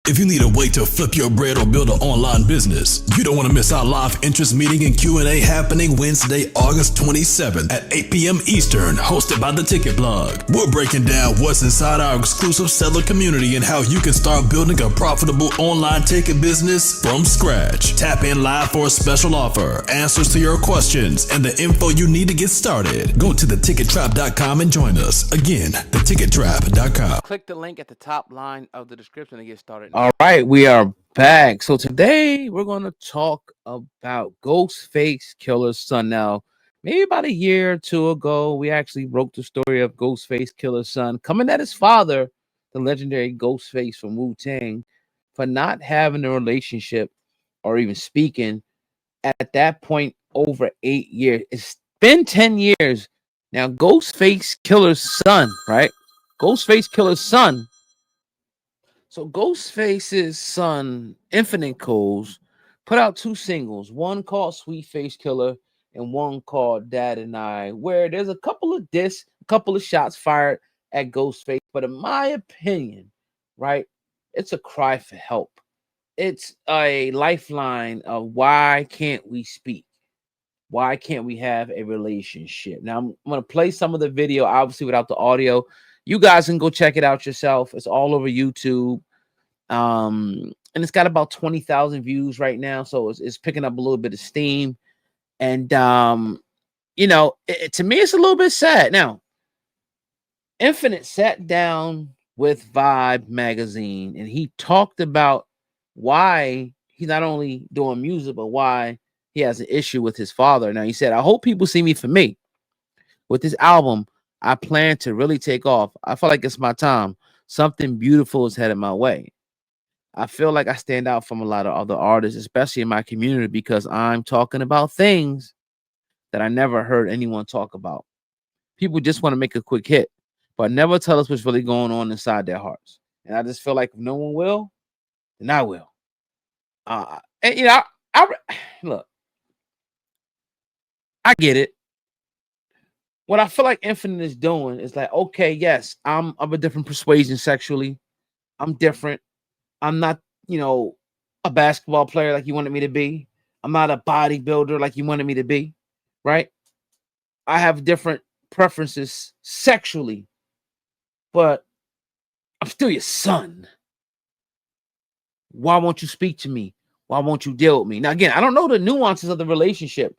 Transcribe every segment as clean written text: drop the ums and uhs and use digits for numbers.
If you need a way to flip your bread or build an online business, you don't want to miss our live interest meeting and Q&A happening Wednesday, August 27th at 8 p.m. Eastern, hosted by The Ticket Blog. We're breaking down what's inside our exclusive seller community and how you can start building a profitable online ticket business from scratch. Tap in live for a special offer, answers to your questions, and the info you need to get started. Go to thetickettrap.com and join us. Again, thetickettrap.com. Click the link at the top line of the description to get started. All right, we are back. So today we're going to talk about Ghostface Killah's son. Now, maybe about a year or two ago, we actually wrote the story of Ghostface Killah's son coming at his father, the legendary Ghostface from Wu-Tang, for not having a relationship or even speaking at that point over 8 years. It's been 10 years. Now, Ghostface Killah's son, right? Ghostface Killah's son. So Ghostface's son, Infinite Coles, put out 2 singles, one called Sweet Face Killer and one called Dad and I, where there's a couple of discs, a couple of shots fired at Ghostface. But in my opinion, right, it's a cry for help. It's a lifeline of why can't we speak? Why can't we have a relationship? Now, I'm going to play some of the video, obviously without the audio. You guys can go check it out yourself. It's all over YouTube. And it's got about 20,000 views right now. So it's picking up a little bit of steam. And, you know, to me, it's a little bit sad. Now, Infinite sat down with Vibe magazine and he talked about why he's not only doing music, but why he has an issue with his father. Now, he said, I hope people see me for me. With this album, I plan to really take off. I feel like it's my time. Something beautiful is headed my way. I feel like I stand out from a lot of other artists, especially in my community, because I'm talking about things that I never heard anyone talk about. People just want to make a quick hit, but never tell us what's really going on inside their hearts. And I just feel like if no one will, then I will. And you know, I look, I get it. What I feel like Infinite is doing is like, okay, yes, I'm of a different persuasion sexually. I'm different. I'm not, you know, a basketball player like you wanted me to be. I'm not a bodybuilder like you wanted me to be, right? I have different preferences sexually, but I'm still your son. Why won't you speak to me? Why won't you deal with me? Now, again, I don't know the nuances of the relationship.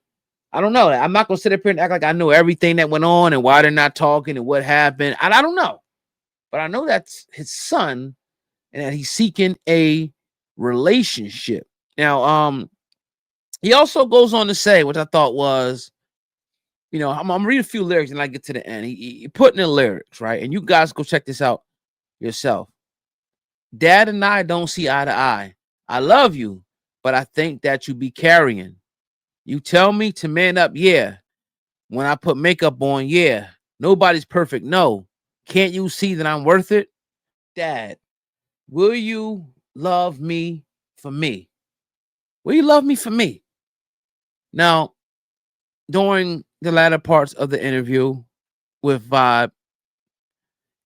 I don't know. I'm not going to sit up here and act like I know everything that went on and why they're not talking and what happened. I don't know. But I know that's his son and that he's seeking a relationship. Now, he also goes on to say, which I thought was, you know, I'm going to read a few lyrics and I get to the end. He put in the lyrics, right? And you guys go check this out yourself. Dad and I don't see eye to eye. I love you, but I think that you be carrying. You tell me to man up, yeah. When I put makeup on, yeah. Nobody's perfect, no. Can't you see that I'm worth it? Dad, will you love me for me? Will you love me for me? Now, during the latter parts of the interview with Vibe,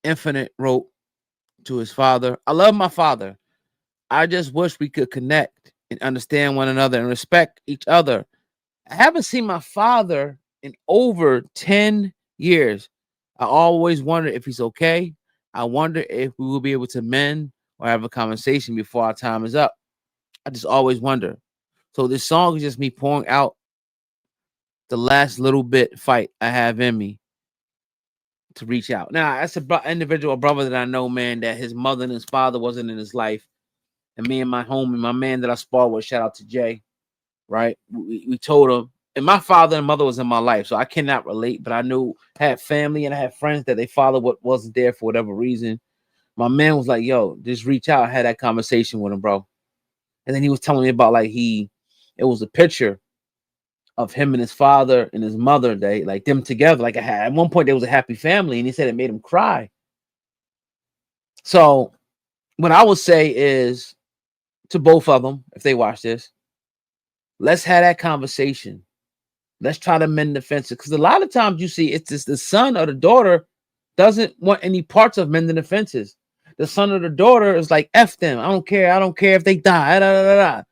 Infinite wrote to his father, I love my father. I just wish we could connect and understand one another and respect each other. I haven't seen my father in over 10 years. I always wonder if he's okay. I wonder if we will be able to mend or have a conversation before our time is up. I just always wonder. So this song is just me pouring out the last little bit fight I have in me to reach out. Now, that's an individual, a brother that I know, man, that his mother and his father wasn't in his life. And me and my homie, my man that I sparred with, shout out to Jay, right? We told him, and my father and mother was in my life, so I cannot relate, but I knew, I had family and I had friends that they father wasn't there for whatever reason. My man was like, yo, just reach out. I had that conversation with him, bro. And then he was telling me about like it was a picture of him and his father and his mother, they like them together. Like at one point, there was a happy family, and he said it made him cry. So what I would say is to both of them, if they watch this, let's have that conversation. Let's try to mend the fences. Because a lot of times you see it's just the son or the daughter doesn't want any parts of mending the fences. The son or the daughter is like, F them. I don't care. I don't care if they die. Da, da, da, da.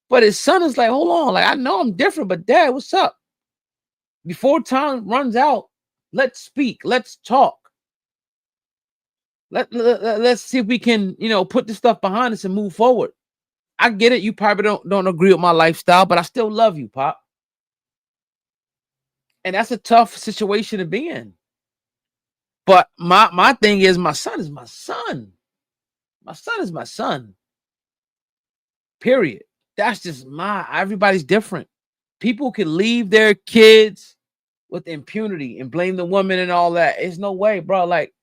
But his son is like, hold on. Like, I know I'm different, but dad, what's up? Before time runs out, let's speak. Let's talk. Let's see if we can, put this stuff behind us and move forward. I get it. You probably don't agree with my lifestyle, but I still love you, Pop. And that's a tough situation to be in. But my thing is, my son is my son. My son is my son. Period. That's just everybody's different. People can leave their kids with impunity and blame the woman and all that. It's no way, bro. Like,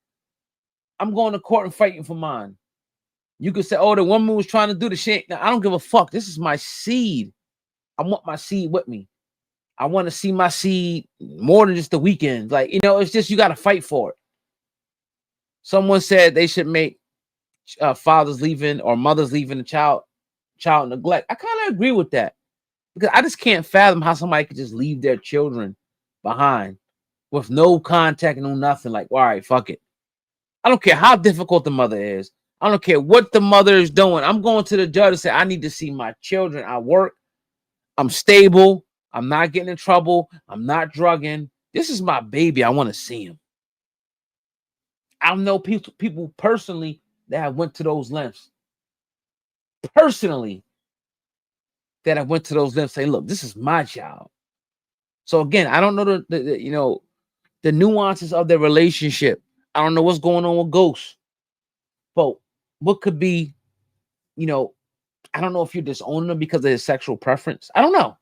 I'm going to court and fighting for mine. You could say, oh, the woman was trying to do the shit. Now, I don't give a fuck. This is my seed. I want my seed with me. I want to see my seed more than just the weekends. Like, it's just you got to fight for it. Someone said they should make fathers leaving or mothers leaving the child neglect. I kind of agree with that, because I just can't fathom how somebody could just leave their children behind with no contact, no nothing. Like, all right, fuck it. I don't care how difficult the mother is. I don't care what the mother is doing. I'm going to the judge and say, I need to see my children. I work. I'm stable. I'm not getting in trouble. I'm not drugging. This is my baby. I want to see him. I know people personally that have went to those lengths. Personally, that I went to those lengths, say, look, this is my child. So again, I don't know the nuances of their relationship. I don't know what's going on with Ghost. But what could be, I don't know if you're disowning him because of his sexual preference. I don't know.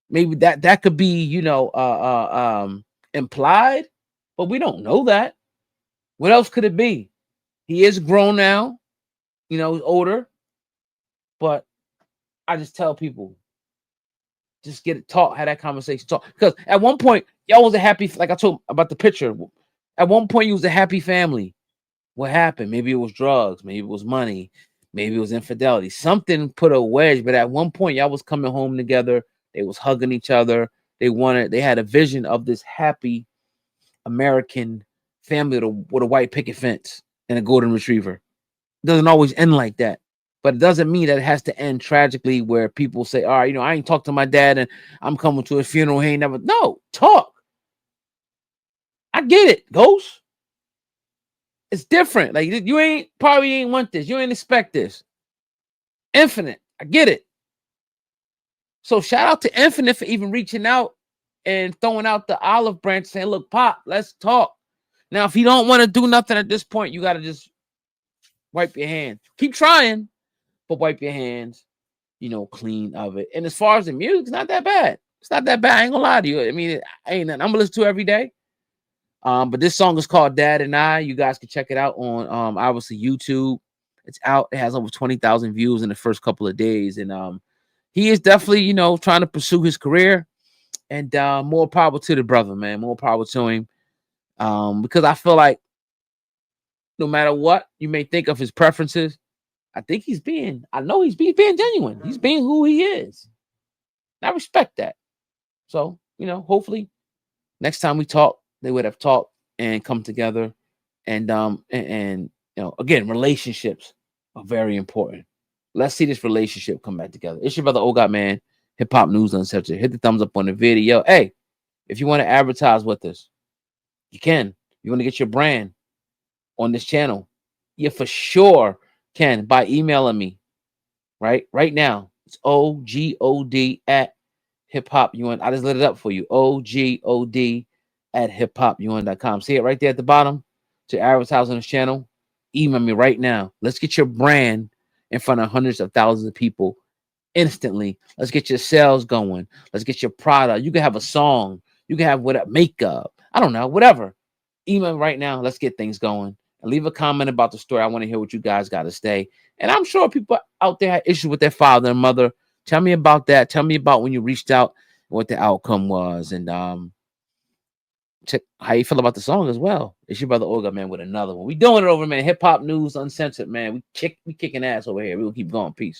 Maybe that could be, implied, but we don't know that. What else could it be? He is grown now, he's older. But I just tell people, just get it talk, have that conversation, talk. Because at one point, y'all was a happy, like I told about the picture. At one point, you was a happy family. What happened? Maybe it was drugs, maybe it was money, maybe it was infidelity. Something put a wedge, but at one point, y'all was coming home together. They was hugging each other. They had a vision of this happy American family with a white picket fence and a golden retriever. It doesn't always end like that. But it doesn't mean that it has to end tragically where people say, all right, I ain't talked to my dad and I'm coming to a funeral. He ain't never. No, talk. I get it, Ghost. It's different. Like, you probably ain't want this. You ain't expect this. Infinite. I get it. So shout out to Infinite for even reaching out and throwing out the olive branch saying, look, Pop, let's talk. Now, if you don't want to do nothing at this point, you got to just wipe your hands. Keep trying, but wipe your hands, clean of it. And as far as the music, it's not that bad. It's not that bad. I ain't gonna lie to you. I mean, it ain't nothing I'm gonna listen to every day. But this song is called Dad and I. You guys can check it out on obviously YouTube. It's out. It has over 20,000 views in the first couple of days. And he is definitely, trying to pursue his career. And more power to the brother, man. More power to him. Because I feel like no matter what you may think of his preferences, I think I know he's being genuine. He's being who he is. And I respect that. So, hopefully next time we talk, they would have talked and come together. And again, relationships are very important. Let's see this relationship come back together. It's your brother, Old God Man, Hip Hop News Uncensored. Hit the thumbs up on the video. Hey, if you want to advertise with us, you can. You want to get your brand on this channel, you for sure can by emailing me right now. It's OGOD at hiphopun. I just lit it up for you. OGOD at hiphopun.com. See it right there at the bottom to advertise on this channel. Email me right now. Let's get your brand in front of hundreds of thousands of people instantly. Let's get your sales going. Let's get your product. You can have a song. You can have whatever, makeup. I don't know, whatever. Email right now. Let's get things going. And leave a comment about the story. I want to hear what you guys got to say. And I'm sure people out there have issues with their father and mother. Tell me about that. Tell me about when you reached out, what the outcome was, and check how you feel about the song as well. It's your brother Olga, man, with another one. We doing it over, man. Hip Hop News Uncensored, man. We kicking ass over here. We'll keep going. Peace.